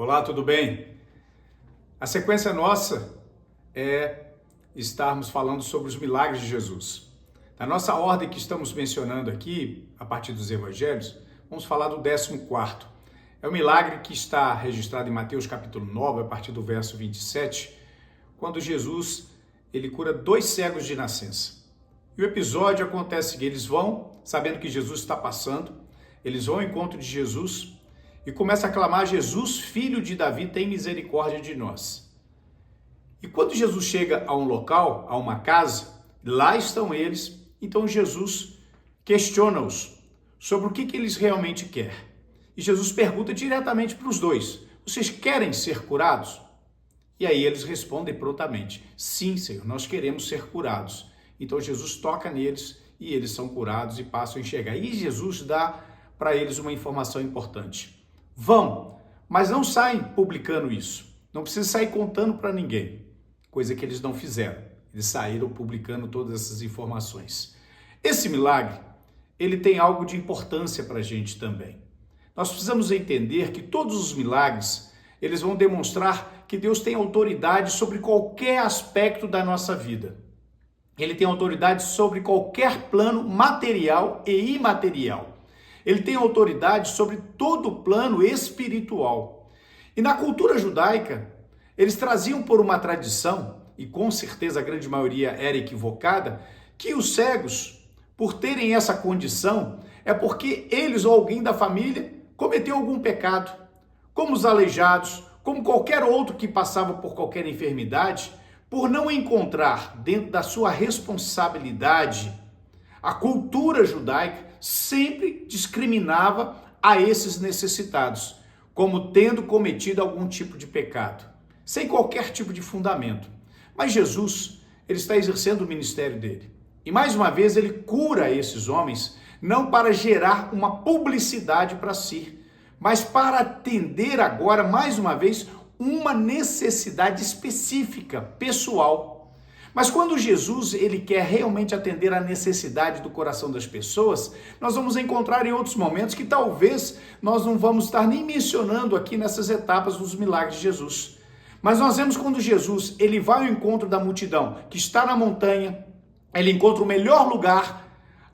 Olá, tudo bem? A sequência nossa é estarmos falando sobre os milagres de Jesus. Na nossa ordem que estamos mencionando aqui, a partir dos evangelhos, vamos falar do 14º. É um milagre que está registrado em Mateus capítulo 9, a partir do verso 27, quando Jesus ele cura 2 cegos de nascença. E o episódio acontece que eles vão, sabendo que Jesus está passando, eles vão ao encontro de Jesus e começam a clamar: Jesus, filho de Davi, tem misericórdia de nós. E quando Jesus chega a um local, a uma casa, lá estão eles, então Jesus questiona-os sobre o que eles realmente querem. E Jesus pergunta diretamente para os dois: vocês querem ser curados? E aí eles respondem prontamente: sim, Senhor, nós queremos ser curados. Então Jesus toca neles e eles são curados e passam a enxergar. E Jesus dá para eles uma informação importante: vão, mas não saem publicando isso. Não precisa sair contando para ninguém. Coisa que eles não fizeram. Eles saíram publicando todas essas informações. Esse milagre, ele tem algo de importância para a gente também. Nós precisamos entender que todos os milagres, eles vão demonstrar que Deus tem autoridade sobre qualquer aspecto da nossa vida. Ele tem autoridade sobre qualquer plano material e imaterial. Ele tem autoridade sobre todo o plano espiritual. E na cultura judaica, eles traziam por uma tradição, e com certeza a grande maioria era equivocada, que os cegos, por terem essa condição, é porque eles ou alguém da família cometeu algum pecado. Como os aleijados, como qualquer outro que passava por qualquer enfermidade, por não encontrar dentro da sua responsabilidade, a cultura judaica sempre discriminava a esses necessitados, como tendo cometido algum tipo de pecado, sem qualquer tipo de fundamento. Mas Jesus, ele está exercendo o ministério dele. E mais uma vez ele cura esses homens, não para gerar uma publicidade para si, mas para atender agora, mais uma vez, uma necessidade específica, pessoal. Mas quando Jesus ele quer realmente atender a necessidade do coração das pessoas, nós vamos encontrar em outros momentos que talvez nós não vamos estar nem mencionando aqui nessas etapas dos milagres de Jesus. Mas nós vemos quando Jesus ele vai ao encontro da multidão que está na montanha, ele encontra o melhor lugar,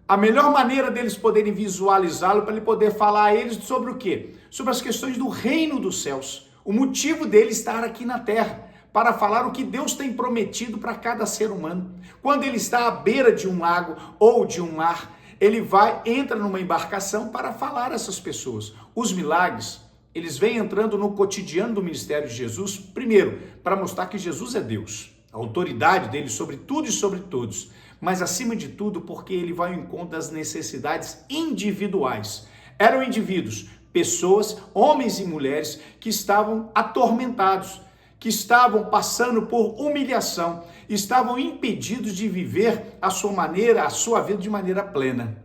a melhor maneira deles poderem visualizá-lo, para ele poder falar a eles sobre o quê? Sobre as questões do reino dos céus. O motivo dele estar aqui na terra, para falar o que Deus tem prometido para cada ser humano. Quando ele está à beira de um lago ou de um mar, ele entra numa embarcação para falar a essas pessoas. Os milagres, eles vêm entrando no cotidiano do ministério de Jesus, primeiro, para mostrar que Jesus é Deus, a autoridade dele sobre tudo e sobre todos, mas acima de tudo porque ele vai ao encontro das necessidades individuais. Eram indivíduos, pessoas, homens e mulheres que estavam atormentados, que estavam passando por humilhação, estavam impedidos de viver a sua maneira, a sua vida de maneira plena.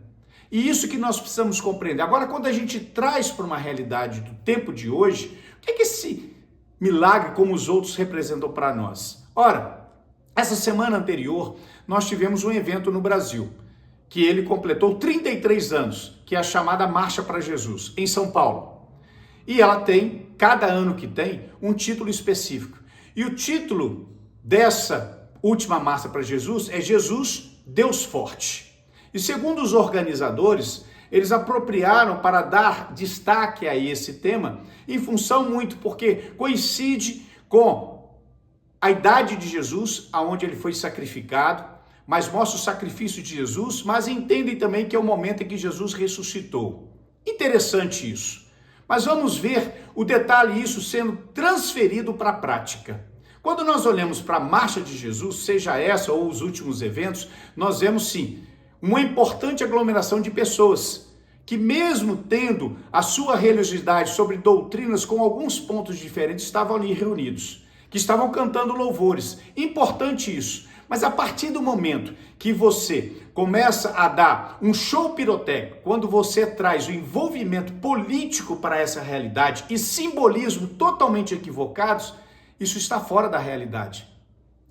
E isso que nós precisamos compreender. Agora, quando a gente traz para uma realidade do tempo de hoje, o que esse milagre, como os outros, representam para nós? Ora, essa semana anterior, nós tivemos um evento no Brasil, que ele completou 33 anos, que é a chamada Marcha para Jesus, em São Paulo. E ela tem, cada ano que tem, um título específico. E o título dessa última Marcha para Jesus é Jesus, Deus Forte. E segundo os organizadores, eles apropriaram para dar destaque a esse tema, em função muito, porque coincide com a idade de Jesus, aonde ele foi sacrificado, mas mostra o sacrifício de Jesus, mas entendem também que é o momento em que Jesus ressuscitou. Interessante isso. Mas vamos ver o detalhe isso sendo transferido para a prática. Quando nós olhamos para a marcha de Jesus, seja essa ou os últimos eventos, nós vemos sim uma importante aglomeração de pessoas que, mesmo tendo a sua religiosidade sobre doutrinas com alguns pontos diferentes, estavam ali reunidos, que estavam cantando louvores. Importante isso. Mas a partir do momento que você começa a dar um show pirotécnico, quando você traz o envolvimento político para essa realidade e simbolismo totalmente equivocados, isso está fora da realidade.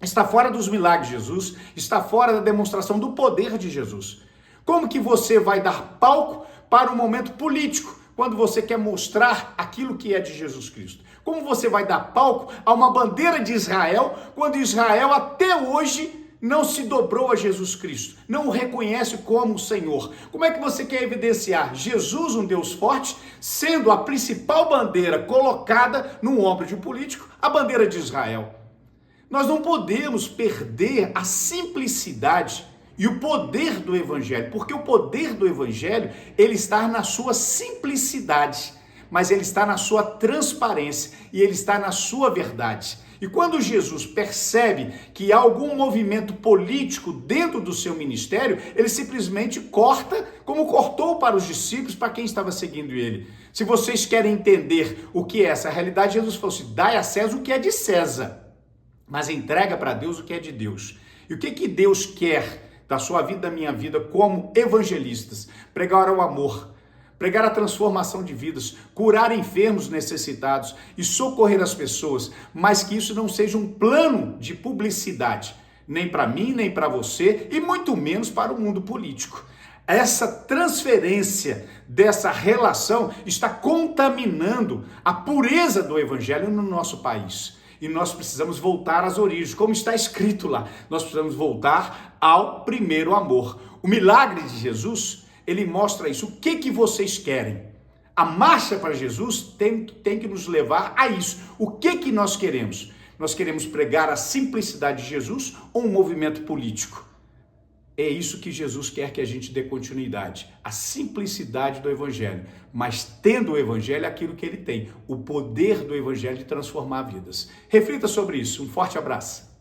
Está fora dos milagres de Jesus, está fora da demonstração do poder de Jesus. Como que você vai dar palco para um momento político, quando você quer mostrar aquilo que é de Jesus Cristo? Como você vai dar palco a uma bandeira de Israel, quando Israel até hoje não se dobrou a Jesus Cristo, não o reconhece como o Senhor? Como é que você quer evidenciar Jesus, um Deus forte, sendo a principal bandeira colocada no ombro de um político, a bandeira de Israel? Nós não podemos perder a simplicidade e o poder do Evangelho, porque o poder do Evangelho, ele está na sua simplicidade, mas ele está na sua transparência e ele está na sua verdade. E quando Jesus percebe que há algum movimento político dentro do seu ministério, ele simplesmente corta, como cortou para os discípulos, para quem estava seguindo ele. Se vocês querem entender o que é essa realidade, Jesus falou assim: dai a César o que é de César, mas entrega para Deus o que é de Deus. E o que Deus quer da sua vida, da minha vida, como evangelistas? Pregar o amor, pregar a transformação de vidas, curar enfermos necessitados e socorrer as pessoas, mas que isso não seja um plano de publicidade, nem para mim, nem para você, e muito menos para o mundo político. Essa transferência dessa relação está contaminando a pureza do Evangelho no nosso país. E nós precisamos voltar às origens, como está escrito lá. Nós precisamos voltar ao primeiro amor. O milagre de Jesus, ele mostra isso. O que vocês querem? A marcha para Jesus tem que nos levar a isso. O que nós queremos? Nós queremos pregar a simplicidade de Jesus ou um movimento político? É isso que Jesus quer que a gente dê continuidade, a simplicidade do Evangelho, mas tendo o Evangelho aquilo que ele tem, o poder do Evangelho de transformar vidas. Reflita sobre isso. Um forte abraço.